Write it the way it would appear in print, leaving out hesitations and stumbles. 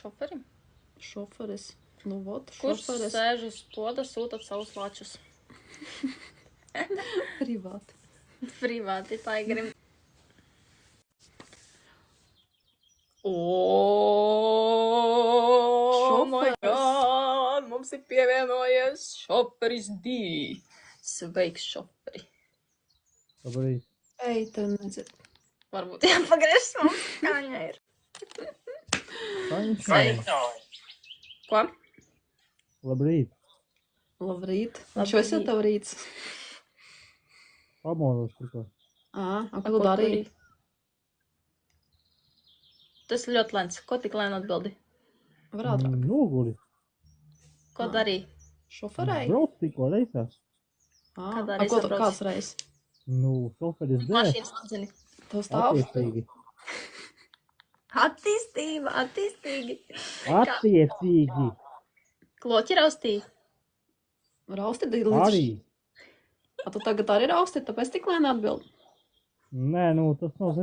šoferim? Šoferis. Nu, vot, Kurš šoferis. sēž uz poda, sūtat savus lačus? Privāti. Privāti paigrim. My God! Mums ir pievienojies šoferis D. Sveiks, šoferi. Labrīt. Ei, tev nedzird. Varbūt jāpagriež mums skaņa ir. Ko? Labrīt. Labrīt. Viņš jau esi tev rīts. Pamodos tikko. Ko tu darīji? Tas ir ļoti lēns. Ko tik lēni atbildi? Var ātrāk. Noguli. Ko darīji? Šoferēji? Brauc tikko reizē. Kādā reizē brauc? Kāds reizes? Nu, šoferis dēļ. Mašīnas atzini. Tev stāv? Attiecīgi. Attīstīgi. Attiecīgi. Kloķi raustīja. Rausti līdz... Arī. Tu tagad arī rausti, tāpēc tik lēni atbildi? Nē, nu, tas nav